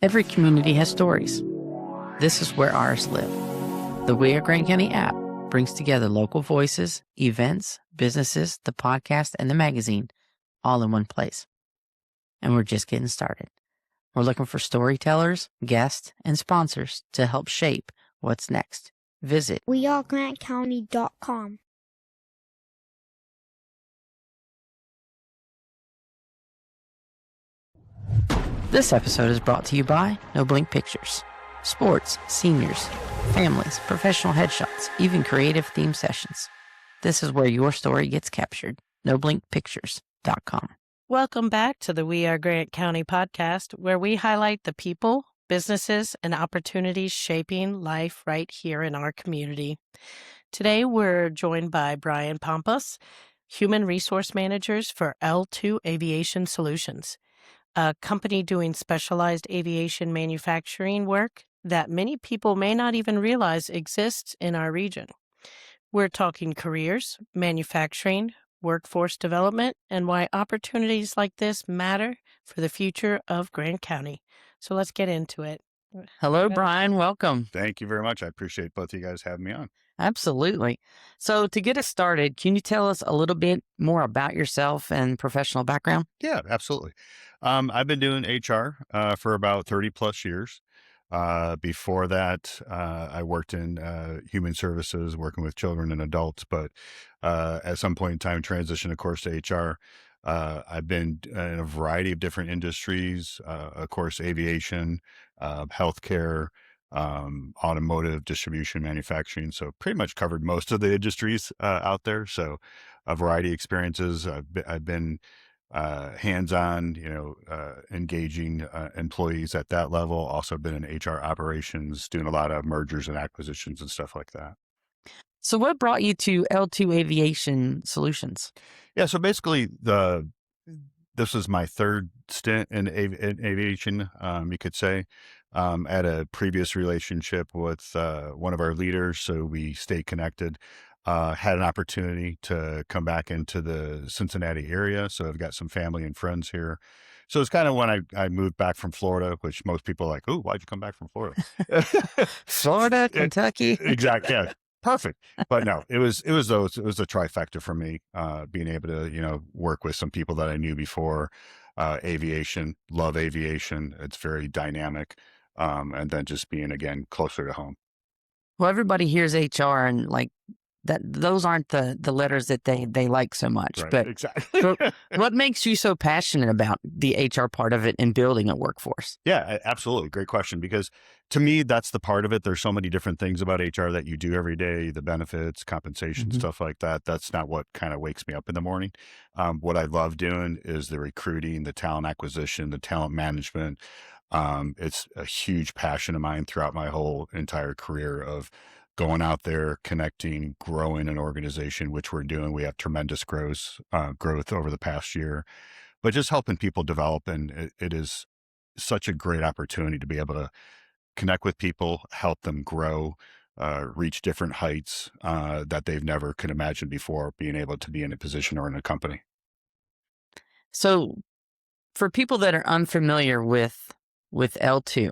Every community has stories. This is where ours live. The We Are Grant County app brings together local voices, events, businesses, the podcast, and the magazine all in one place. And we're just getting started. We're looking for storytellers, guests, and sponsors to help shape what's next. Visit wearegrantcounty.com. This episode is brought to you by No Blink Pictures. Sports, seniors, families, professional headshots, even creative theme sessions. This is where your story gets captured. NoBlinkPictures.com. Welcome back to the We Are Grant County podcast, where we highlight the people, businesses, and opportunities shaping life right here in our community. Today, we're joined by Brian Pompous, Human Resource Managers for L2 Aviation Solutions, a company doing specialized aviation manufacturing work that many people may not even realize exists in our region. We're talking careers, manufacturing, workforce development, and why opportunities like this matter for the future of Grant County. So let's get into it. Hello, Brian. Welcome. Thank you very much. I appreciate both of you guys having me on. Absolutely. So to get us started, can you tell us a little bit more about yourself and professional background? Yeah, absolutely. I've been doing HR for about 30 plus years. Before that, I worked in human services, working with children and adults, but at some point in time, transitioned, of course, to HR. I've been in a variety of different industries, of course, aviation, healthcare, automotive, distribution, manufacturing. So pretty much covered most of the industries out there. So a variety of experiences. I've been hands-on, engaging employees at that level. Also been in HR operations, doing a lot of mergers and acquisitions and stuff like that. So what brought you to L2 Aviation Solutions? Yeah, so basically this was my third stint in aviation, you could say. At a previous relationship with one of our leaders, so we stayed connected. Had an opportunity to come back into the Cincinnati area, so I've got some family and friends here. So it's kind of when I moved back from Florida, which most people are like, "Oh, why'd you come back from Florida?" Florida, Kentucky. Exactly. Yeah. Perfect. But no, it was a trifecta for me, being able to, work with some people that I knew before, aviation, love aviation. It's very dynamic. And then just being, again, closer to home. Well, everybody hears HR and like that, those aren't the letters that they like so much. Right, but exactly. what makes you so passionate about the HR part of it and building a workforce? Yeah, absolutely. Great question. Because to me, that's the part of it. There's so many different things about HR that you do every day, the benefits, compensation, stuff like that. That's not what kind of wakes me up in the morning. What I love doing is the recruiting, the talent acquisition, the talent management. It's a huge passion of mine throughout my whole entire career of going out there, connecting, growing an organization, which we're doing. We have tremendous growth over the past year, but just helping people develop. And it is such a great opportunity to be able to connect with people, help them grow, reach different heights that they've never could imagine before, being able to be in a position or in a company. So for people that are unfamiliar with L2,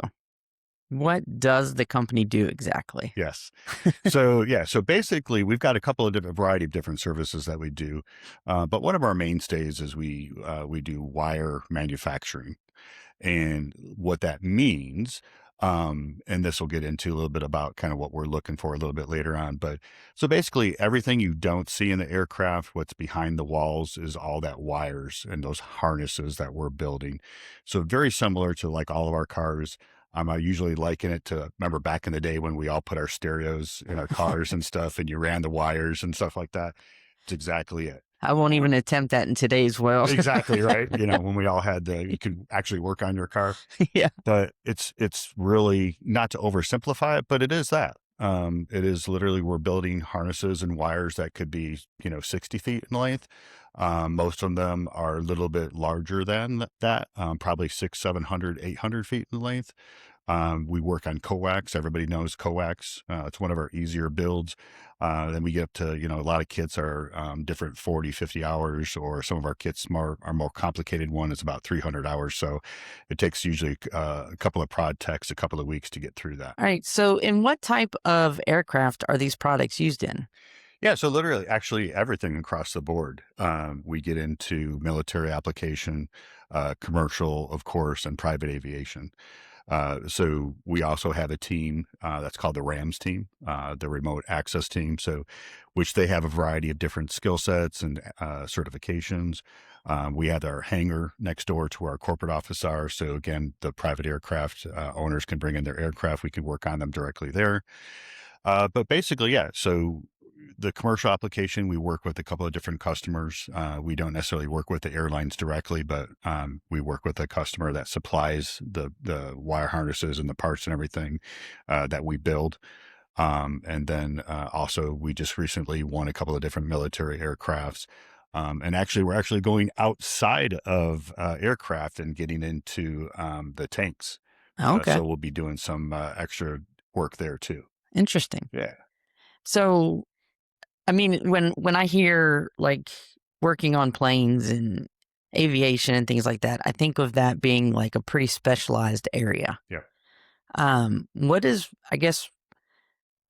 what does the company do exactly? Yes. So basically we've got a couple of variety of different services that we do. But one of our mainstays is we do wire manufacturing. And what that means, and this will get into a little bit about kind of what we're looking for a little bit later on. But so basically everything you don't see in the aircraft, what's behind the walls is all that wires and those harnesses that we're building. So very similar to like all of our cars. I usually liken it to, remember back in the day when we all put our stereos in our cars and stuff and you ran the wires and stuff like that. It's exactly it. I won't even attempt that in today's world. Exactly right. When we all had you could actually work on your car. Yeah. But it's really, not to oversimplify it, but it is that. It is literally, we're building harnesses and wires that could be, 60 feet in length. Most of them are a little bit larger than that, probably 600, 700, 800 feet in length. We work on coax. Everybody knows coax. It's one of our easier builds. Then we get up to, a lot of kits are different 40, 50 hours, or some of our kits are more complicated. One is about 300 hours. So it takes usually a couple of prod techs, a couple of weeks to get through that. All right. So, in what type of aircraft are these products used in? Yeah, so literally, actually, everything across the board. We get into military application, commercial, of course, and private aviation. So we also have a team that's called the RAMS team, the remote access team. So, which they have a variety of different skill sets and certifications. We have our hangar next door to our corporate office are. So again, the private aircraft owners can bring in their aircraft. We can work on them directly there. But basically, yeah. So the commercial application, we work with a couple of different customers. We don't necessarily work with the airlines directly, but we work with a customer that supplies the wire harnesses and the parts and everything that we build. And then also, we just recently won a couple of different military aircrafts. And actually, we're actually going outside of aircraft and getting into the tanks. Okay. So we'll be doing some extra work there too. Interesting. Yeah. So, I mean, when I hear like working on planes and aviation and things like that, I think of that being like a pretty specialized area. Yeah. What is, I guess,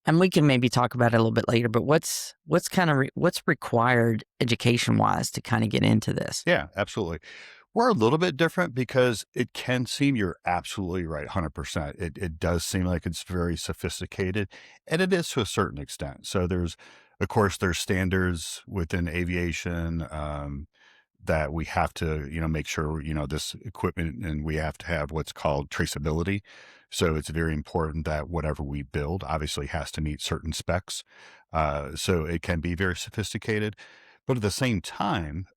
and we can maybe talk about it a little bit later, but what's kind of what's required education wise to kind of get into this? Yeah, absolutely. We're a little bit different because it can seem, you're absolutely right, 100%. It does seem like it's very sophisticated, and it is to a certain extent. So of course, there's standards within aviation that we have to, make sure, this equipment, and we have to have what's called traceability. So it's very important that whatever we build obviously has to meet certain specs. So it can be very sophisticated. But at the same time,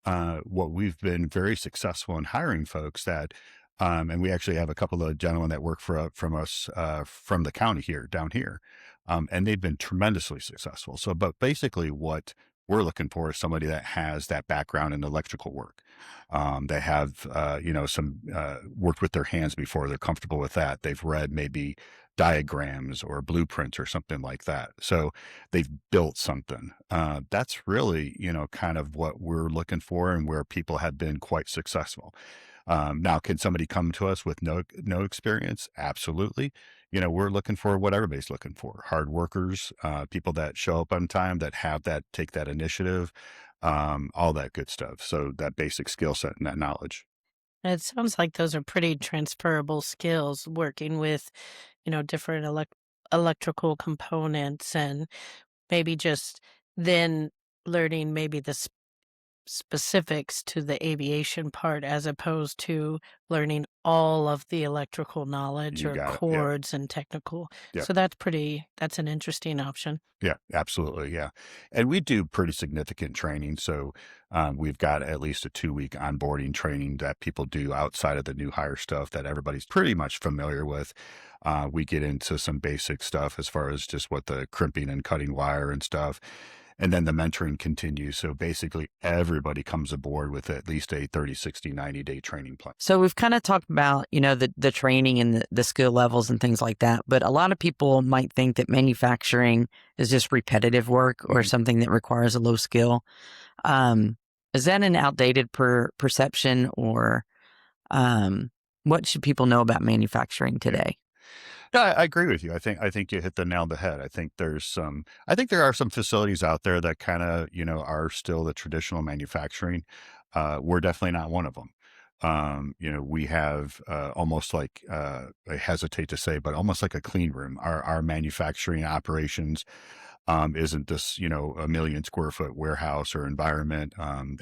what we've been very successful in hiring folks that, and we actually have a couple of gentlemen that work from us from the county here, down here, and they've been tremendously successful. So, but basically what we're looking for is somebody that has that background in electrical work. They have, some worked with their hands before. They're comfortable with that. They've read maybe diagrams or blueprints or something like that. So they've built something. That's really, kind of what we're looking for and where people have been quite successful. Now, can somebody come to us with no experience? Absolutely. We're looking for what everybody's looking for: hard workers, people that show up on time, that take that initiative, all that good stuff. So that basic skill set and that knowledge. It sounds like those are pretty transferable skills, working with, different electrical components, and maybe just then learning maybe the specifics to the aviation part, as opposed to learning all of the electrical knowledge You or got it. Yeah. chords and technical. Yeah. So that's an interesting option. Yeah, absolutely. Yeah. And we do pretty significant training. So we've got at least a 2-week onboarding training that people do outside of the new hire stuff that everybody's pretty much familiar with. We get into some basic stuff as far as just what the crimping and cutting wire and stuff. And then the mentoring continues. So basically everybody comes aboard with at least a 30, 60, 90-day training plan. So we've kind of talked about, the training and the skill levels and things like that. But a lot of people might think that manufacturing is just repetitive work or something that requires a low skill. Is that an outdated perception, or what should people know about manufacturing today? No, I agree with you. I think you hit the nail on the head. I think there are some facilities out there that kind of, are still the traditional manufacturing. We're definitely not one of them. We have almost like, I hesitate to say, but almost like a clean room. Our manufacturing operations isn't this, a million square foot warehouse or environment.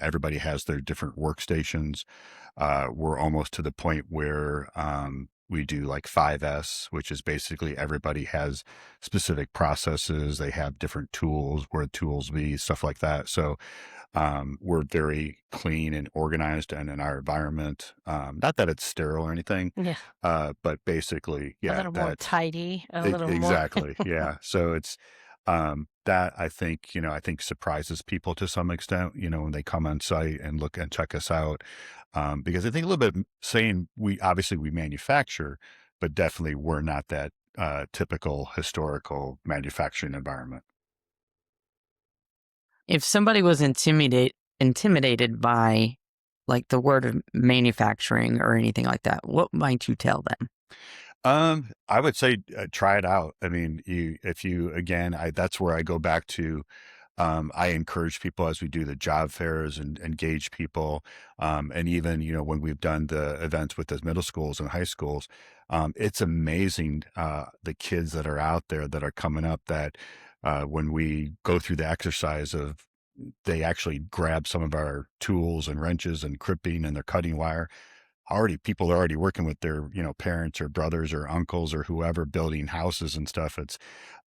Everybody has their different workstations. We're almost to the point where we do like 5S, which is basically everybody has specific processes. They have different tools, where tools be, stuff like that. So we're very clean and organized and in our environment. Not that it's sterile or anything, Yeah. but basically, A yeah, little more tidy, a little more. exactly. Yeah. So it's that I think surprises people to some extent, when they come on site and look and check us out. Because I think a little bit saying we manufacture, but definitely we're not that typical historical manufacturing environment. If somebody was intimidated by like the word of manufacturing or anything like that, what might you tell them? I would say try it out. I mean, again, that's where I go back to. I encourage people as we do the job fairs and engage people. And even, when we've done the events with those middle schools and high schools, it's amazing the kids that are out there that are coming up that when we go through the exercise of they actually grab some of our tools and wrenches and crimping and they're cutting wire. People are already working with their parents or brothers or uncles or whoever building houses and stuff.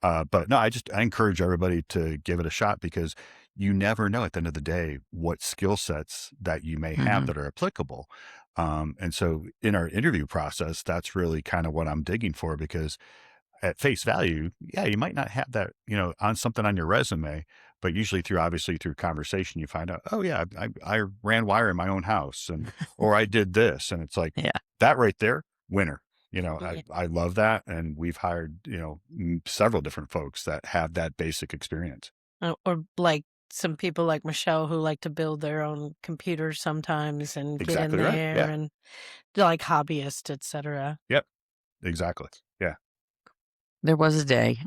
But no, I encourage everybody to give it a shot because you never know at the end of the day what skill sets that you may have that are applicable. And so in our interview process, that's really kind of what I'm digging for because at face value, yeah, you might not have that, on something on your resume, but usually obviously through conversation, you find out, oh yeah, I ran wire in my own house or I did this. And it's like Yeah. that right there, winner. Yeah. I love that. And we've hired, several different folks that have that basic experience. Or like some people like Michelle who like to build their own computers sometimes and get in Exactly right. there Yeah. and they're like hobbyists, etc. Yep. Exactly. Yeah. There was a day.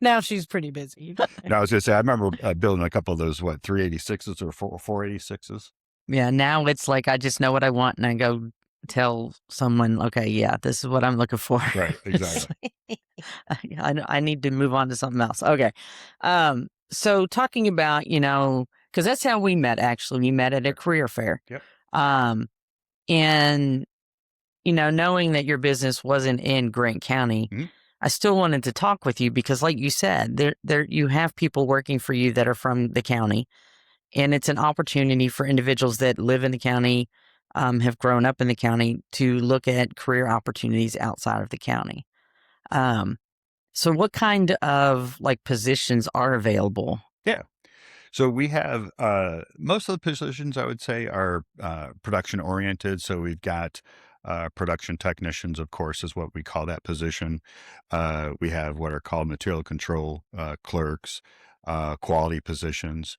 Now she's pretty busy. No, I was going to say, I remember building a couple of those, 386s or 486s. Yeah. Now it's like I just know what I want and I go tell someone, okay, yeah, this is what I'm looking for. Right. Exactly. I need to move on to something else. Okay. So talking about, because that's how we met, actually. We met at a career fair. Yep. And, knowing that your business wasn't in Grant County, Mhm. I still wanted to talk with you because like you said, there you have people working for you that are from the county. And it's an opportunity for individuals that live in the county, have grown up in the county to look at career opportunities outside of the county. So what kind of positions are available? Yeah. So we have most of the positions I would say are production oriented. So we've got production technicians, of course, is what we call that position. We have what are called material control clerks, quality positions.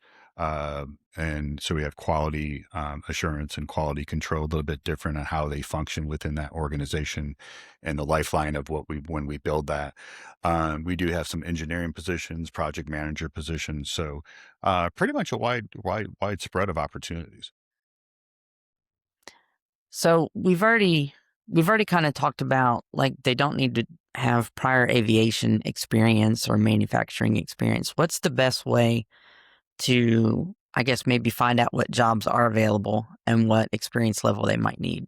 And so we have quality assurance and quality control, a little bit different on how they function within that organization and the lifeline of when we build that. We do have some engineering positions, project manager positions. So pretty much a wide spread of opportunities. So we've already kind of talked about they don't need to have prior aviation experience or manufacturing experience. What's the best way to, I guess, maybe find out what jobs are available and what experience level they might need?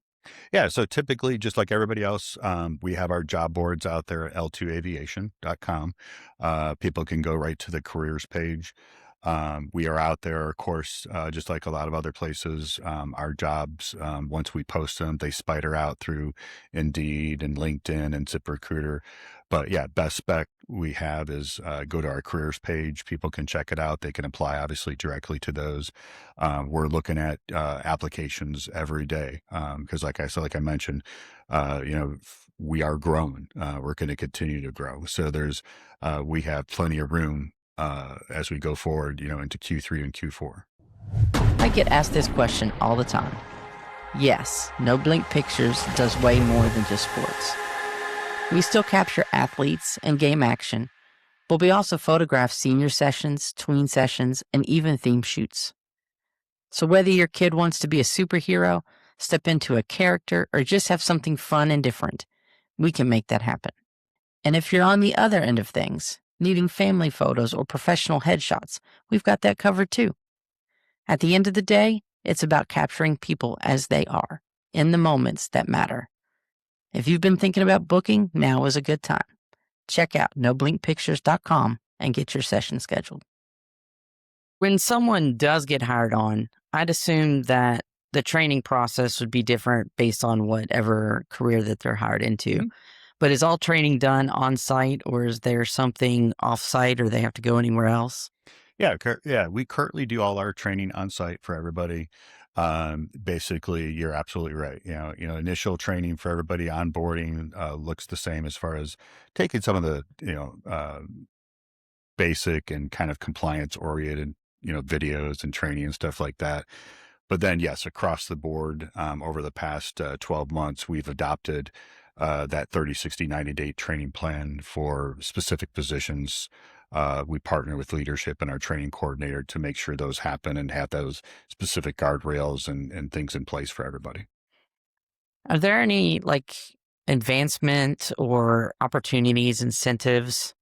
Yeah. So typically, just like everybody else, we have our job boards out there at L2Aviation.com. People can go right to the careers page. We are out there, of course, just like a lot of other places. Our jobs, once we post them, they spider out through Indeed and LinkedIn and ZipRecruiter. But yeah, best spec we have is go to our careers page. People can check it out. They can apply, obviously, directly to those. We're looking at applications every day because, like I mentioned, we are growing. We're going to continue to grow. So we have plenty of room as we go forward, into Q3 and Q4. I get asked this question all the time. Yes, No Blink Pictures does way more than just sports. We still capture athletes and game action, but we also photograph senior sessions, tween sessions, and even theme shoots. So whether your kid wants to be a superhero, step into a character, or just have something fun and different, we can make that happen. And if you're on the other end of things, needing family photos or professional headshots, we've got that covered too. At the end of the day, it's about capturing people as they are, in the moments that matter. If you've been thinking about booking, now is a good time. Check out noblinkpictures.com and get your session scheduled. When someone does get hired on, I'd assume that the training process would be different based on whatever career that they're hired into. Mm-hmm. But is all training done on site or is there something off site or they have to go anywhere else? Yeah. We currently do all our training on site for everybody. Basically, you're absolutely right. Initial training for everybody onboarding looks the same as far as taking some of the basic and kind of compliance oriented videos and training and stuff like that. But then, yes, across the board, over the past 12 months, we've adopted that 30, 60, 90-day training plan for specific positions. We partner with leadership and our training coordinator to make sure those happen and have those specific guardrails and things in place for everybody. Are there any like advancement or opportunities, incentives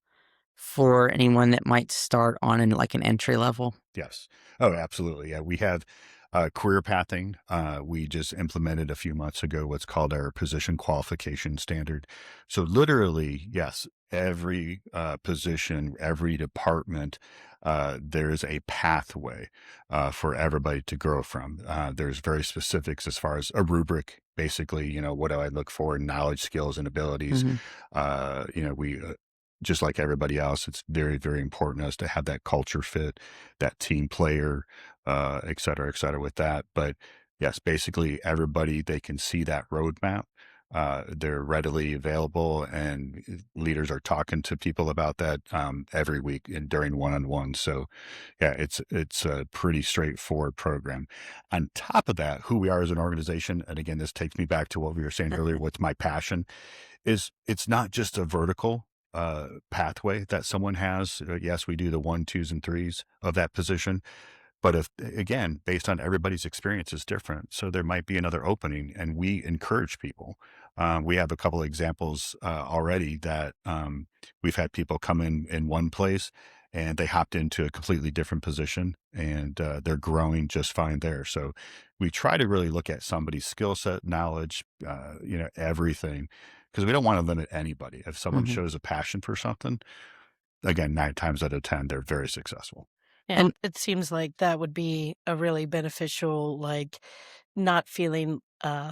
for anyone that might start on an entry level? Yes. Oh, absolutely. Yeah. We have career pathing. We just implemented a few months ago what's called our position qualification standard. So, literally, yes, every position, every department, there's a pathway for everybody to grow from. There's very specifics as far as a rubric. Basically, what do I look for? Knowledge, skills, and abilities. Hmm. We just like everybody else, it's very, very important to us to have that culture fit, that team player, et cetera with that. But yes, basically everybody, they can see that roadmap. They're readily available, and leaders are talking to people about that every week and during one-on-one. So yeah, it's a pretty straightforward program. On top of that, who we are as an organization, and again, this takes me back to what we were saying earlier, what's my passion is it's not just a vertical pathway that someone has. Yes, we do the one, twos, and threes of that position. But if, again, based on everybody's experience is different. So there might be another opening, and we encourage people. We have a couple of examples already that we've had people come in one place and they hopped into a completely different position, and they're growing just fine there. So we try to really look at somebody's skill set, knowledge, everything, because we don't want to limit anybody. If someone Hmm. shows a passion for something, again, 9 times out of 10, they're very successful. Yeah, And it seems like that would be a really beneficial, like not feeling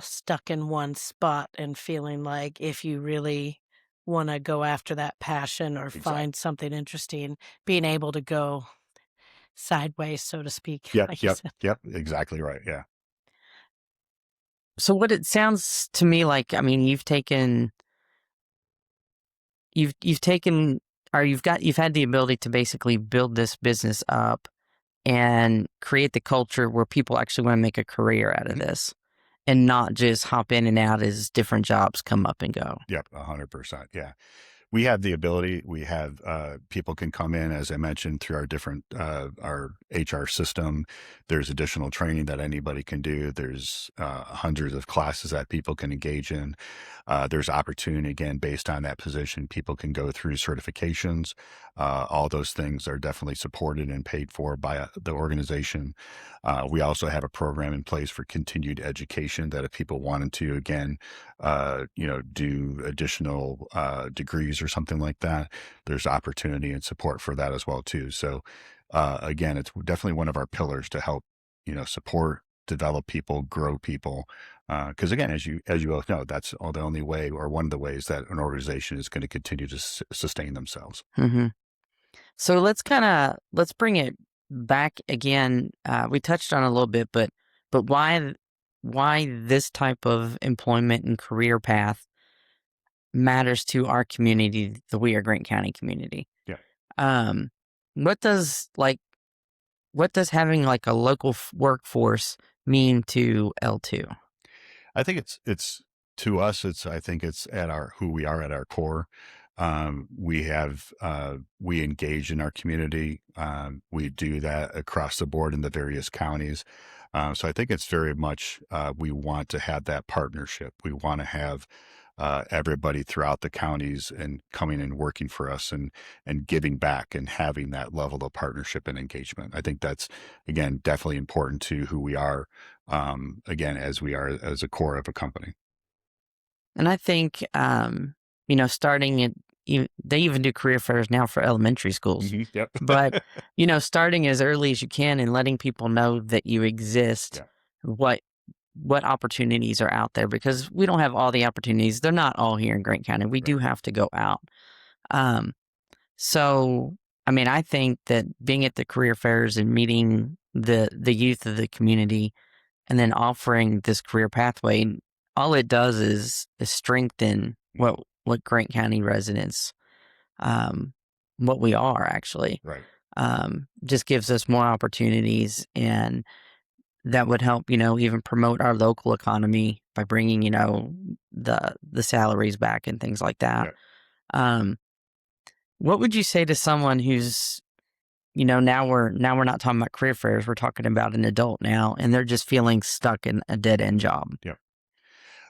stuck in one spot and feeling like if you really want to go after that passion or Exactly. find something interesting, being able to go sideways, so to speak, Yep, like you yep, said. yep. Exactly right. Yeah. so what it sounds to me like, I mean, you've taken or you've had the ability to basically build this business up and create the culture where people actually want to make a career out of Mhm. this and not just hop in and out as different jobs come up and go. Yep. 100%. Yeah. We have the ability. We have people can come in, as I mentioned, through our different our HR system. There's additional training that anybody can do. There's hundreds of classes that people can engage in. There's opportunity again based on that position. People can go through certifications. All those things are definitely supported and paid for by the organization. We also have a program in place for continued education that if people wanted to, again, do additional degrees or something like that, there's opportunity and support for that as well too. So again, it's definitely one of our pillars to help, support, develop people, grow people. Because again, as you both know, that's the only way or one of the ways that an organization is going to continue to sustain themselves. Hmm. So let's bring it back again. We touched on it a little bit, but why this type of employment and career path matters to our community, the We Are Grant County community. Yeah. Um, what does having like a local workforce mean to L2? I think it's to us, I think it's at our, who we are at our core. We engage in our community. We do that across the board in the various counties. So I think it's very much, we want to have that partnership. We want to have, everybody throughout the counties and coming and working for us and giving back and having that level of partnership and engagement. I think that's, again, definitely important to who we are, again, as we are as a core of a company. And I think, starting at, they even do career fairs now for elementary schools. Yep. But, starting as early as you can and letting people know that you exist, Yeah. what opportunities are out there, because we don't have all the opportunities. They're not all here in Grant County. We Right. do have to go out. Um, so, I mean, I think that being at the career fairs and meeting the youth of the community and then offering this career pathway, all it does is strengthen what Grant County residents, what we are actually. Right. Just gives us more opportunities, and that would help, even promote our local economy by bringing, the salaries back and things like that. Yeah. What would you say to someone who's, now we're not talking about career fairs, we're talking about an adult now, and they're just feeling stuck in a dead end job? Yeah.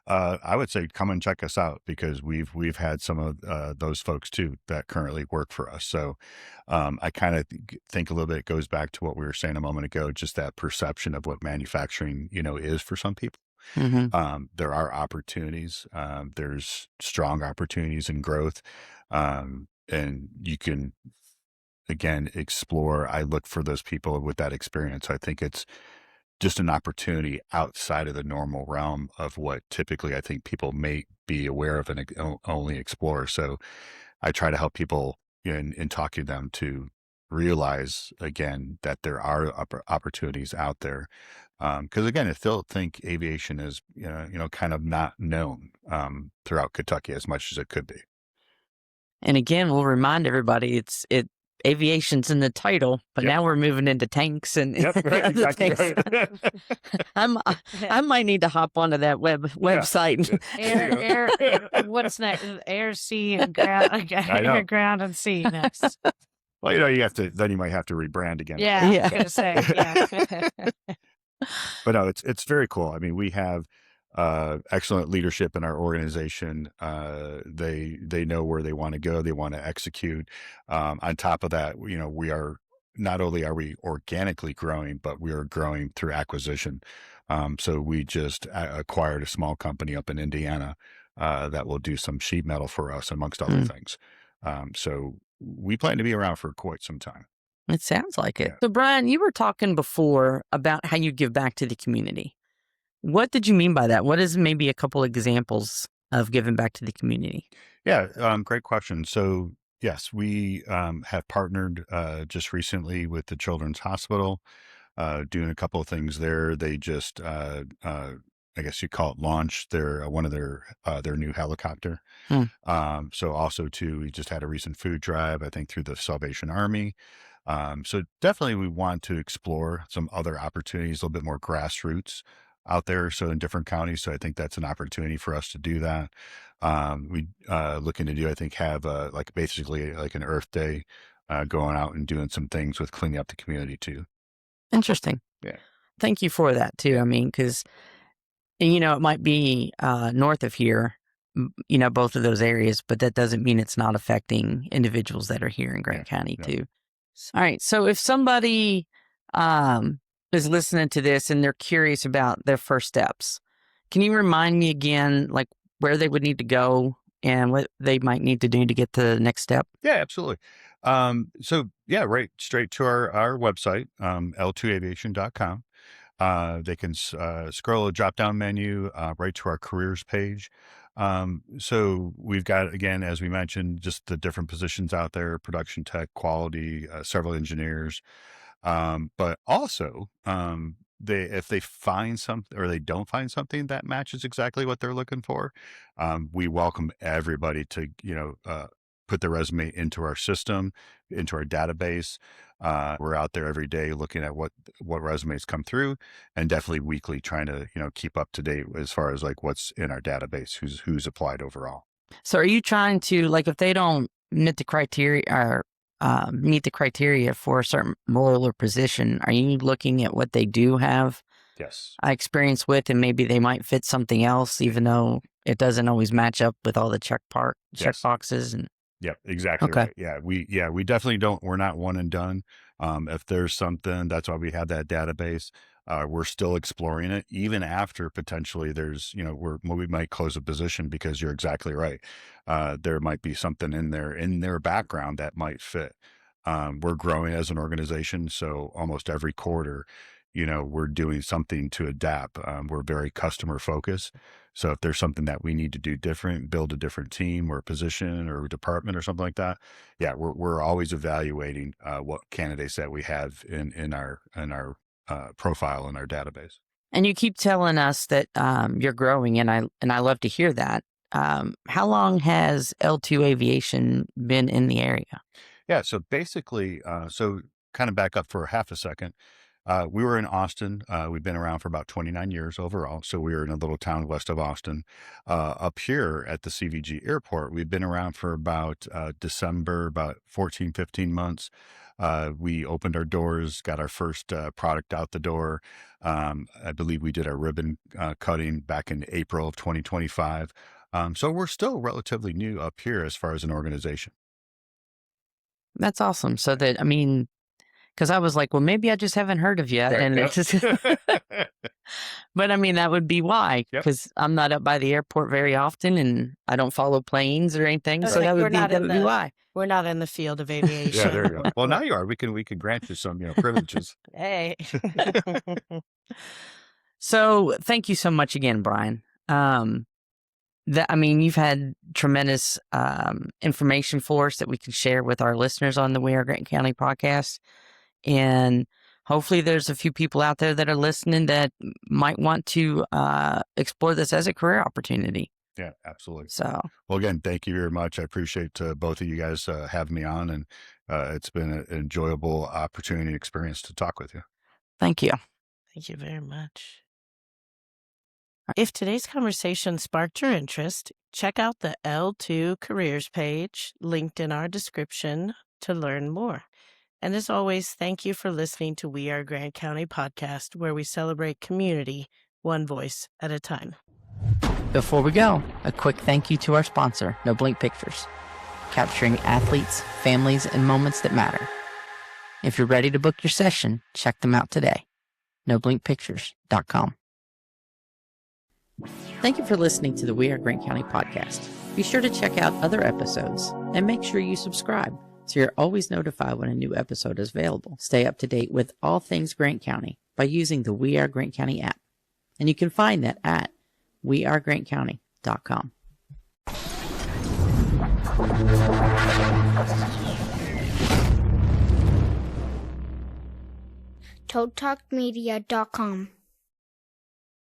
I would say come and check us out, because we've had some of those folks too that currently work for us. So I kind of think a little bit, it goes back to what we were saying a moment ago, just that perception of what manufacturing, is for some people. Mm-hmm. There are opportunities. There's strong opportunities and growth. And you can, again, explore. I look for those people with that experience. I think it's just an opportunity outside of the normal realm of what typically I think people may be aware of and only explore. So I try to help people in talking to them to realize again that there are opportunities out there. Because again, I still think aviation is kind of not known throughout Kentucky as much as it could be. And again, we'll remind everybody aviation's in the title, but Yep. now we're moving into tanks and Yep, right, other exactly things. right. I might need to hop onto that website. Air, what's next? Air, sea, and ground. Air, ground, and sea next. Well, you have to. Then you might have to rebrand again. Yeah, Yeah. I was gonna say, yeah. But no, it's very cool. I mean, we have excellent leadership in our organization. They know where they want to go. They want to execute. On top of that, we are not only are we organically growing, but we are growing through acquisition. So we just acquired a small company up in Indiana that will do some sheet metal for us, amongst other things. So we plan to be around for quite some time. It sounds like it. Yeah. So, Brian, you were talking before about how you give back to the community. What did you mean by that? What is maybe a couple examples of giving back to the community? Yeah, great question. So, yes, we have partnered just recently with the Children's Hospital, doing a couple of things there. They just, I guess you call it, launch their one of their new helicopter. So also too, we just had a recent food drive, I think, through the Salvation Army. So definitely we want to explore some other opportunities, a little bit more grassroots out there. So in different counties. So I think that's an opportunity for us to do that. We looking to do, I think, have basically like an Earth Day, going out and doing some things with cleaning up the community too. Interesting. Yeah. Thank you for that too. I mean, because, it might be north of here, both of those areas, but that doesn't mean it's not affecting individuals that are here in Grant County too. All right. So if somebody is listening to this and they're curious about their first steps, can you remind me again, like where they would need to go and what they might need to do to get to the next step? Yeah, absolutely. So yeah, right straight to our website, L2Aviation.com. They can scroll a drop down menu right to our careers page. So we've got, again, as we mentioned, just the different positions out there: production tech, quality, several engineers. But also, if they find something or they don't find something that matches exactly what they're looking for, we welcome everybody to put their resume into our system, into our database. We're out there every day looking at what resumes come through, and definitely weekly trying to keep up to date as far as like what's in our database, who's applied overall. So are you trying to, like, if they don't meet the criteria or meet the criteria for a certain role or position, are you looking at what they do have Yes. experience with, and maybe they might fit something else, even though it doesn't always match up with all the check boxes? And Yep, exactly Okay. right. We definitely don't. We're not one and done. If there's something, that's why we have that database. We're still exploring it, even after potentially there's, we might close a position, because you're exactly right. There might be something in their background that might fit. We're growing as an organization, so almost every quarter, we're doing something to adapt. We're very customer focused. So if there's something that we need to do different, build a different team or position or department or something like that, yeah, we're always evaluating what candidates that we have in our profile in our database. And you keep telling us that you're growing, and I love to hear that. How long has L2 Aviation been in the area? Yeah, so basically, so kind of back up for half a second. We were in Austin. We've been around for about 29 years overall. So we were in a little town west of Austin. Up here at the CVG airport, we've been around for about December, about 14, 15 months. We opened our doors, got our first product out the door. I believe we did our ribbon cutting back in April of 2025. So we're still relatively new up here as far as an organization. That's awesome. So that, I mean, because I was like, well, maybe I just haven't heard of you. Right. And it's just, but I mean, that would be why, Yep. because I'm not up by the airport very often and I don't follow planes or anything. So Like, that we're would be, not that in would be the- why. We're not in the field of Yeah, aviation. there you go. Well, now you are. We can grant you some, privileges. Hey. So thank you so much again, Brian. You've had tremendous information for us that we can share with our listeners on the We Are Grant County podcast. And hopefully there's a few people out there that are listening that might want to explore this as a career opportunity. Yeah, absolutely. So, Well, again, thank you very much. I appreciate both of you guys having me on, and it's been an enjoyable opportunity and experience to talk with you. thank you. Thank you very much. If today's conversation sparked your interest, check out the L2 Careers page linked in our description to learn more. And as always, thank you for listening to We Are Grant County podcast, where we celebrate community one voice at a time. Before we go, a quick thank you to our sponsor, No Blink Pictures, capturing athletes, families, and moments that matter. If you're ready to book your session, check them out today. NoBlinkPictures.com. Thank you for listening to the We Are Grant County podcast. Be sure to check out other episodes and make sure you subscribe so you're always notified when a new episode is available. Stay up to date with all things Grant County by using the We Are Grant County app. And you can find that at wearegrantcounty.com. ToadTalkMedia.com.